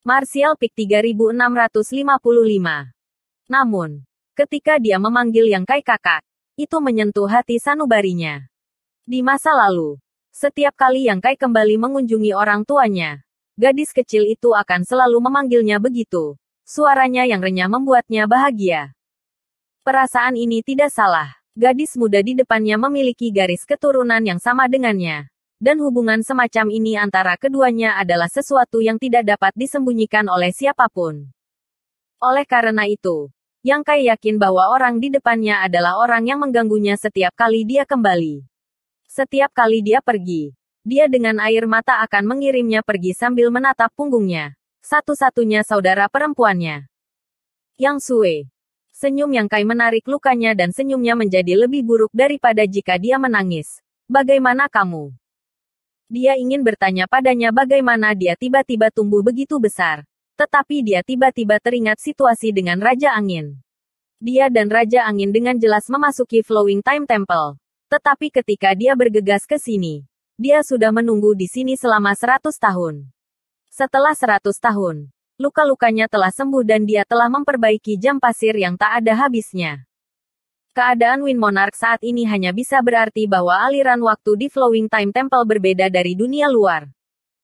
Martial Peak 3655. Namun, ketika dia memanggil Yang Kai kakak, itu menyentuh hati sanubarinya. Di masa lalu, setiap kali Yang Kai kembali mengunjungi orang tuanya, gadis kecil itu akan selalu memanggilnya begitu. Suaranya yang renyah membuatnya bahagia. Perasaan ini tidak salah. Gadis muda di depannya memiliki garis keturunan yang sama dengannya. Dan hubungan semacam ini antara keduanya adalah sesuatu yang tidak dapat disembunyikan oleh siapapun. Oleh karena itu, Yang Kai yakin bahwa orang di depannya adalah orang yang mengganggunya setiap kali dia kembali. Setiap kali dia pergi, dia dengan air mata akan mengirimnya pergi sambil menatap punggungnya. Satu-satunya saudara perempuannya. Yang Sue. Senyum Yang Kai menarik lukanya dan senyumnya menjadi lebih buruk daripada jika dia menangis. Bagaimana kamu? Dia ingin bertanya padanya bagaimana dia tiba-tiba tumbuh begitu besar. Tetapi dia tiba-tiba teringat situasi dengan Raja Angin. Dia dan Raja Angin dengan jelas memasuki Flowing Time Temple. Tetapi ketika dia bergegas ke sini, dia sudah menunggu di sini selama 100 tahun. Setelah 100 tahun, luka-lukanya telah sembuh dan dia telah memperbaiki jam pasir yang tak ada habisnya. Keadaan Wind Monarch saat ini hanya bisa berarti bahwa aliran waktu di Flowing Time Temple berbeda dari dunia luar.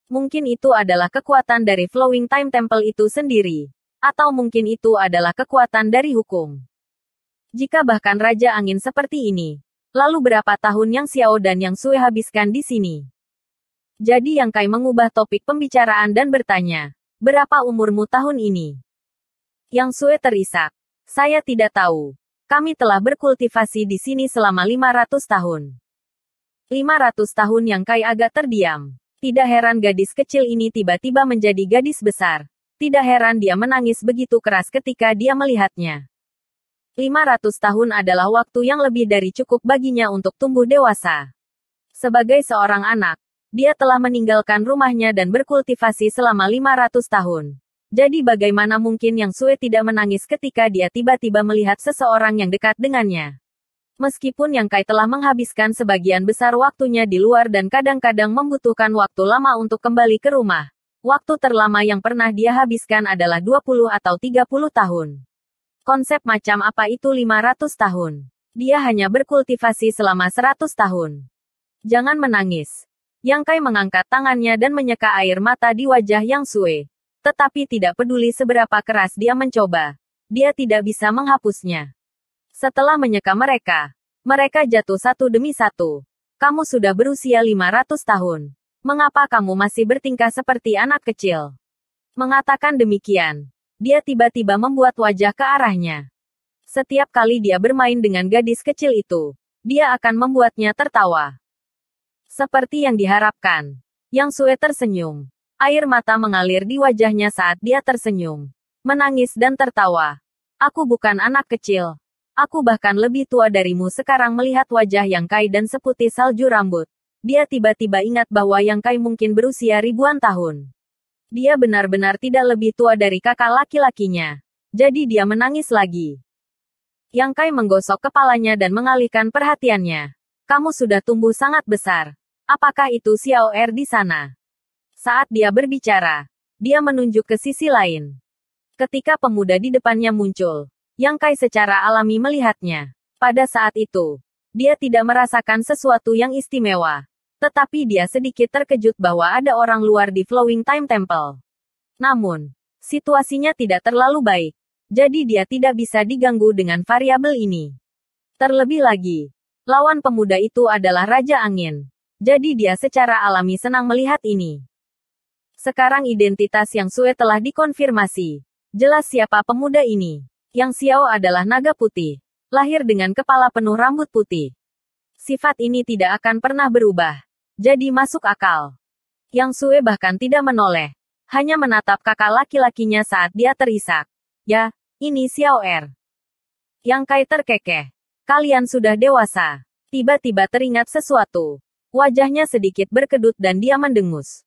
Mungkin itu adalah kekuatan dari Flowing Time Temple itu sendiri. Atau mungkin itu adalah kekuatan dari hukum. Jika bahkan Raja Angin seperti ini, lalu berapa tahun Yang Xiao dan Yang Sue habiskan di sini? Jadi Yang Kai mengubah topik pembicaraan dan bertanya, berapa umurmu tahun ini? Yang Sue terisak. Saya tidak tahu. Kami telah berkultivasi di sini selama 500 tahun. 500 tahun Yang Kai agak terdiam. Tidak heran gadis kecil ini tiba-tiba menjadi gadis besar. Tidak heran dia menangis begitu keras ketika dia melihatnya. 500 tahun adalah waktu yang lebih dari cukup baginya untuk tumbuh dewasa. Sebagai seorang anak, dia telah meninggalkan rumahnya dan berkultivasi selama 500 tahun. Jadi bagaimana mungkin Yang Sue tidak menangis ketika dia tiba-tiba melihat seseorang yang dekat dengannya? Meskipun Yang Kai telah menghabiskan sebagian besar waktunya di luar dan kadang-kadang membutuhkan waktu lama untuk kembali ke rumah, waktu terlama yang pernah dia habiskan adalah 20 atau 30 tahun. Konsep macam apa itu 500 tahun? Dia hanya berkultivasi selama 100 tahun. Jangan menangis. Yang Kai mengangkat tangannya dan menyeka air mata di wajah Yang Sue. Tetapi tidak peduli seberapa keras dia mencoba, dia tidak bisa menghapusnya. Setelah menyeka mereka, mereka jatuh satu demi satu. Kamu sudah berusia 500 tahun. Mengapa kamu masih bertingkah seperti anak kecil? Mengatakan demikian, dia tiba-tiba membuat wajah ke arahnya. Setiap kali dia bermain dengan gadis kecil itu, dia akan membuatnya tertawa. Seperti yang diharapkan, Yang Sue tersenyum. Air mata mengalir di wajahnya saat dia tersenyum, menangis dan tertawa. Aku bukan anak kecil. Aku bahkan lebih tua darimu. Sekarang melihat wajah Yang Kai dan seputih salju rambut, dia tiba-tiba ingat bahwa Yang Kai mungkin berusia ribuan tahun. Dia benar-benar tidak lebih tua dari kakak laki-lakinya. Jadi dia menangis lagi. Yang Kai menggosok kepalanya dan mengalihkan perhatiannya. Kamu sudah tumbuh sangat besar. Apakah itu Xiao Er di sana? Saat dia berbicara, dia menunjuk ke sisi lain. Ketika pemuda di depannya muncul, Yang Kai secara alami melihatnya. Pada saat itu, dia tidak merasakan sesuatu yang istimewa. Tetapi dia sedikit terkejut bahwa ada orang luar di Flowing Time Temple. Namun, situasinya tidak terlalu baik. Jadi dia tidak bisa diganggu dengan variabel ini. Terlebih lagi, lawan pemuda itu adalah Raja Angin. Jadi dia secara alami senang melihat ini. Sekarang identitas Yang Sue telah dikonfirmasi. Jelas siapa pemuda ini. Yang Xiao adalah naga putih. Lahir dengan kepala penuh rambut putih. Sifat ini tidak akan pernah berubah. Jadi masuk akal. Yang Sue bahkan tidak menoleh. Hanya menatap kakak laki-lakinya saat dia terisak. Ya, ini Xiao Er. Yang Kai terkekeh. Kalian sudah dewasa. Tiba-tiba teringat sesuatu. Wajahnya sedikit berkedut dan dia mendengus.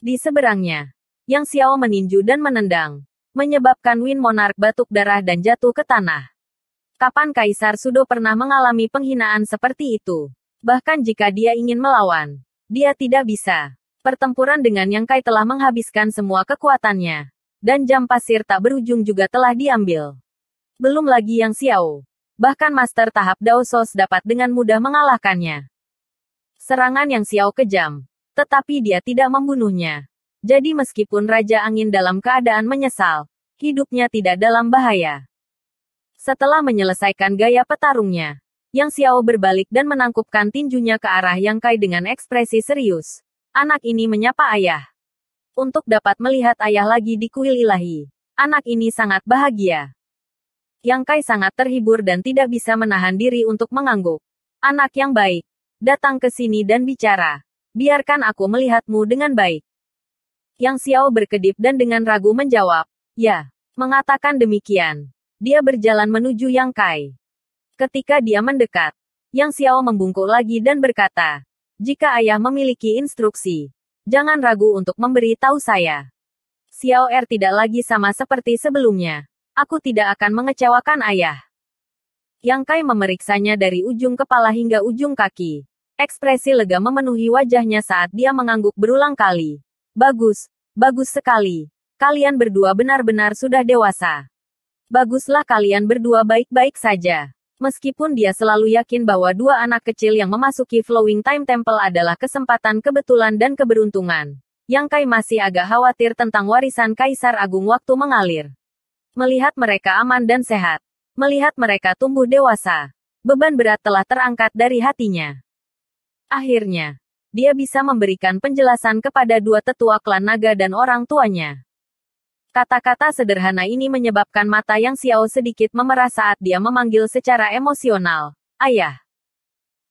Di seberangnya, Yang Xiao meninju dan menendang, menyebabkan Wind Monarch batuk darah dan jatuh ke tanah. Kapan Kaisar Sudo pernah mengalami penghinaan seperti itu? Bahkan jika dia ingin melawan, dia tidak bisa. Pertempuran dengan Yang Kai telah menghabiskan semua kekuatannya. dan jam pasir tak berujung juga telah diambil. Belum lagi Yang Xiao. Bahkan master tahap Dao Sos dapat dengan mudah mengalahkannya. Serangan Yang Xiao kejam, tetapi dia tidak membunuhnya. Jadi meskipun Raja Angin dalam keadaan menyesal, hidupnya tidak dalam bahaya. Setelah menyelesaikan gaya petarungnya, Yang Xiao berbalik dan menangkupkan tinjunya ke arah Yang Kai dengan ekspresi serius. Anak ini menyapa ayah. Untuk dapat melihat ayah lagi di kuil ilahi. Anak ini sangat bahagia. Yang Kai sangat terhibur dan tidak bisa menahan diri untuk mengangguk. Anak yang baik, datang ke sini dan bicara. Biarkan aku melihatmu dengan baik. Yang Xiao berkedip dan dengan ragu menjawab, ya. Mengatakan demikian, dia berjalan menuju Yang Kai. Ketika dia mendekat, Yang Xiao membungkuk lagi dan berkata, jika ayah memiliki instruksi, jangan ragu untuk memberi tahu saya. Xiao Er tidak lagi sama seperti sebelumnya. Aku tidak akan mengecewakan ayah. Yang Kai memeriksanya dari ujung kepala hingga ujung kaki. Ekspresi lega memenuhi wajahnya saat dia mengangguk berulang kali. Bagus, bagus sekali. Kalian berdua benar-benar sudah dewasa. Baguslah kalian berdua baik-baik saja. Meskipun dia selalu yakin bahwa dua anak kecil yang memasuki Flowing Time Temple adalah kesempatan kebetulan dan keberuntungan. Yang Kai masih agak khawatir tentang warisan Kaisar Agung waktu mengalir. Melihat mereka aman dan sehat. Melihat mereka tumbuh dewasa. Beban berat telah terangkat dari hatinya. Akhirnya, dia bisa memberikan penjelasan kepada dua tetua klan naga dan orang tuanya. Kata-kata sederhana ini menyebabkan mata Yang Xiao sedikit memerah saat dia memanggil secara emosional, ayah.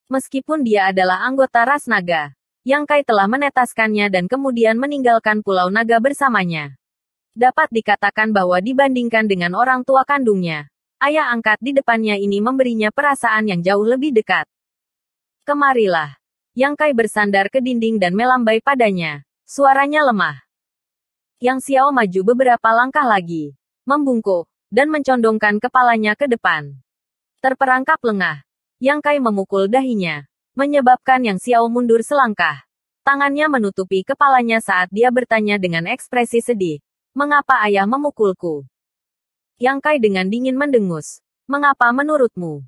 Meskipun dia adalah anggota ras naga, Yang Kai telah menetaskannya dan kemudian meninggalkan Pulau Naga bersamanya. Dapat dikatakan bahwa dibandingkan dengan orang tua kandungnya, ayah angkat di depannya ini memberinya perasaan yang jauh lebih dekat. Kemarilah. Yang Kai bersandar ke dinding dan melambai padanya. Suaranya lemah. Yang Xiao maju beberapa langkah lagi, membungkuk, dan mencondongkan kepalanya ke depan. Terperangkap lengah, Yang Kai memukul dahinya, menyebabkan Yang Xiao mundur selangkah. Tangannya menutupi kepalanya saat dia bertanya dengan ekspresi sedih. Mengapa ayah memukulku? Yang Kai dengan dingin mendengus. Mengapa menurutmu?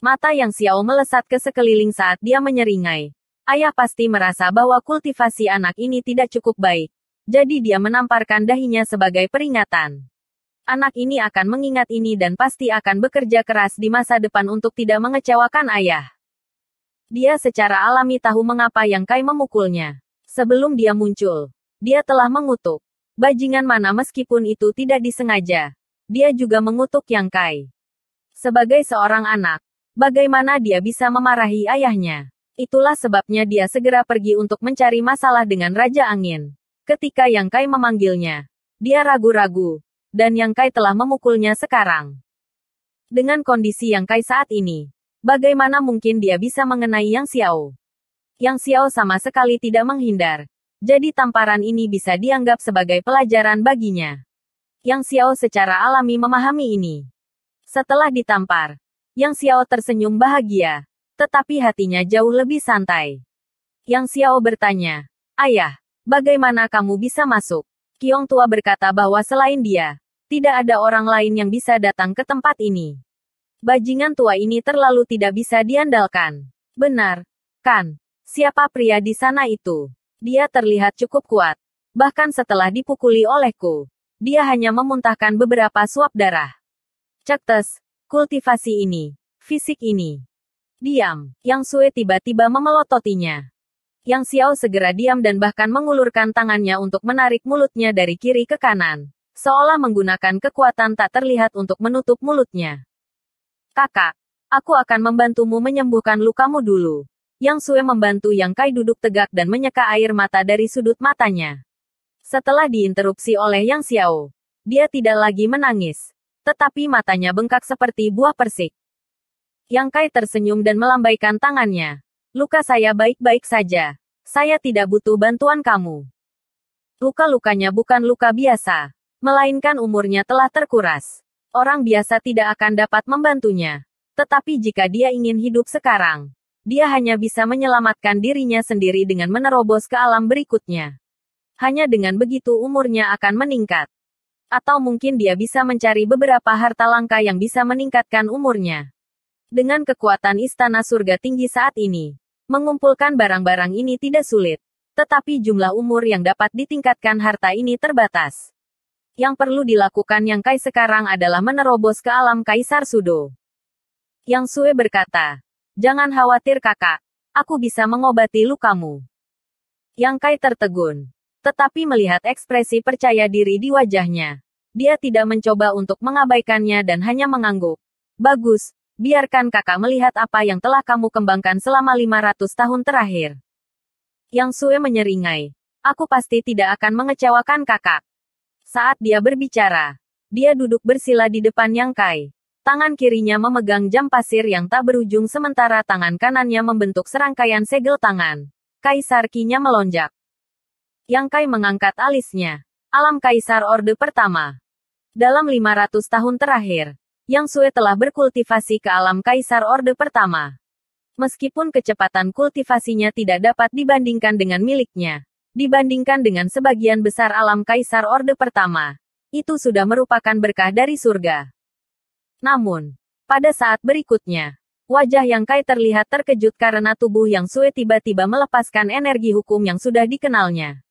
Mata Yang Xiao melesat ke sekeliling saat dia menyeringai. Ayah pasti merasa bahwa kultivasi anak ini tidak cukup baik. Jadi dia menamparkan dahinya sebagai peringatan. Anak ini akan mengingat ini dan pasti akan bekerja keras di masa depan untuk tidak mengecewakan ayah. Dia secara alami tahu mengapa Yang Kai memukulnya. Sebelum dia muncul, dia telah mengutuk. Bajingan mana meskipun itu tidak disengaja. Dia juga mengutuk Yang Kai. Sebagai seorang anak, bagaimana dia bisa memarahi ayahnya? Itulah sebabnya dia segera pergi untuk mencari masalah dengan Raja Angin. Ketika Yang Kai memanggilnya, dia ragu-ragu, dan Yang Kai telah memukulnya sekarang. Dengan kondisi Yang Kai saat ini, bagaimana mungkin dia bisa mengenai Yang Xiao? Yang Xiao sama sekali tidak menghindar. Jadi tamparan ini bisa dianggap sebagai pelajaran baginya. Yang Xiao secara alami memahami ini. Setelah ditampar, Yang Xiao tersenyum bahagia, tetapi hatinya jauh lebih santai. Yang Xiao bertanya, ayah, bagaimana kamu bisa masuk? Qiong tua berkata bahwa selain dia, tidak ada orang lain yang bisa datang ke tempat ini. Bajingan tua ini terlalu tidak bisa diandalkan. Benar, kan? Siapa pria di sana itu? Dia terlihat cukup kuat. Bahkan setelah dipukuli olehku, dia hanya memuntahkan beberapa suap darah. Cektes, kultivasi ini, fisik ini. Diam, Yang Sue tiba-tiba memelototinya. Yang Xiao segera diam dan bahkan mengulurkan tangannya untuk menarik mulutnya dari kiri ke kanan, seolah menggunakan kekuatan tak terlihat untuk menutup mulutnya. Kakak, aku akan membantumu menyembuhkan lukamu dulu. Yang Sue membantu Yang Kai duduk tegak dan menyeka air mata dari sudut matanya. Setelah diinterupsi oleh Yang Xiao, dia tidak lagi menangis, tetapi matanya bengkak seperti buah persik. Yang Kai tersenyum dan melambaikan tangannya. Luka saya baik-baik saja. Saya tidak butuh bantuan kamu. Luka-lukanya bukan luka biasa, melainkan umurnya telah terkuras. Orang biasa tidak akan dapat membantunya. Tetapi jika dia ingin hidup sekarang, dia hanya bisa menyelamatkan dirinya sendiri dengan menerobos ke alam berikutnya. Hanya dengan begitu umurnya akan meningkat. Atau mungkin dia bisa mencari beberapa harta langka yang bisa meningkatkan umurnya. Dengan kekuatan istana surga tinggi saat ini, mengumpulkan barang-barang ini tidak sulit. Tetapi jumlah umur yang dapat ditingkatkan harta ini terbatas. Yang perlu dilakukan Yang Kai sekarang adalah menerobos ke alam Kaisar Sudo. Yang Sue berkata, "Jangan khawatir kakak, aku bisa mengobati lukamu." Yang Kai tertegun. Tetapi melihat ekspresi percaya diri di wajahnya, dia tidak mencoba untuk mengabaikannya dan hanya mengangguk. "Bagus, biarkan kakak melihat apa yang telah kamu kembangkan selama 500 tahun terakhir." Yang Sue menyeringai. "Aku pasti tidak akan mengecewakan kakak." Saat dia berbicara, dia duduk bersila di depan Yang Kai. Tangan kirinya memegang jam pasir yang tak berujung sementara tangan kanannya membentuk serangkaian segel tangan. Kaisar Qi-nya melonjak. Yang Kai mengangkat alisnya. Alam Kaisar Orde Pertama. Dalam 500 tahun terakhir, Yang Sue telah berkultivasi ke alam Kaisar Orde Pertama. Meskipun kecepatan kultivasinya tidak dapat dibandingkan dengan miliknya, dibandingkan dengan sebagian besar alam Kaisar Orde Pertama, itu sudah merupakan berkah dari surga. Namun, pada saat berikutnya, wajah Yang Kai terlihat terkejut karena tubuh Yang Sue tiba-tiba melepaskan energi hukum yang sudah dikenalnya.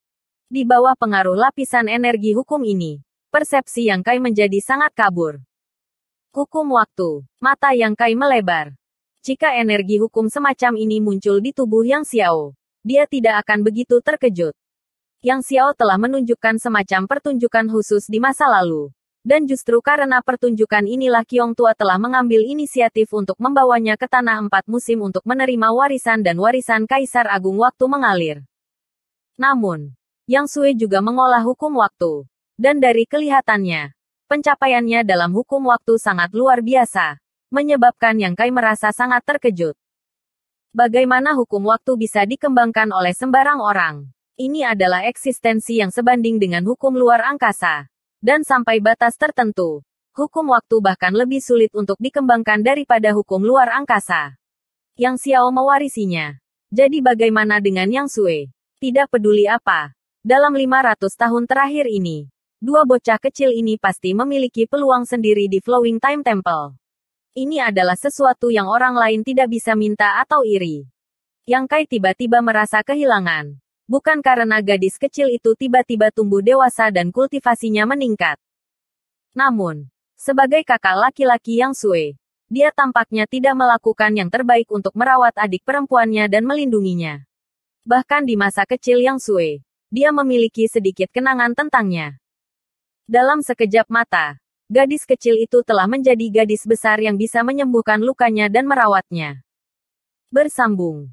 Di bawah pengaruh lapisan energi hukum ini, persepsi Yang Kai menjadi sangat kabur. Hukum waktu. Mata Yang Kai melebar. Jika energi hukum semacam ini muncul di tubuh Yang Xiao, dia tidak akan begitu terkejut. Yang Xiao telah menunjukkan semacam pertunjukan khusus di masa lalu. Dan justru karena pertunjukan inilah Qiong Tua telah mengambil inisiatif untuk membawanya ke Tanah Empat Musim untuk menerima warisan dan warisan Kaisar Agung Waktu mengalir. Namun, Yang Sue juga mengolah hukum waktu. Dan dari kelihatannya, pencapaiannya dalam hukum waktu sangat luar biasa. Menyebabkan Yang Kai merasa sangat terkejut. Bagaimana hukum waktu bisa dikembangkan oleh sembarang orang? Ini adalah eksistensi yang sebanding dengan hukum luar angkasa. Dan sampai batas tertentu, hukum waktu bahkan lebih sulit untuk dikembangkan daripada hukum luar angkasa. Yang Xiao mewarisinya. Jadi bagaimana dengan Yang Sue? Tidak peduli apa. Dalam 500 tahun terakhir ini, dua bocah kecil ini pasti memiliki peluang sendiri di Flowing Time Temple. Ini adalah sesuatu yang orang lain tidak bisa minta atau iri. Yang Kai tiba-tiba merasa kehilangan. Bukan karena gadis kecil itu tiba-tiba tumbuh dewasa dan kultivasinya meningkat. Namun, sebagai kakak laki-laki Yang Sue, dia tampaknya tidak melakukan yang terbaik untuk merawat adik perempuannya dan melindunginya. Bahkan di masa kecil Yang Sue, dia memiliki sedikit kenangan tentangnya. Dalam sekejap mata, gadis kecil itu telah menjadi gadis besar yang bisa menyembuhkan lukanya dan merawatnya. Bersambung.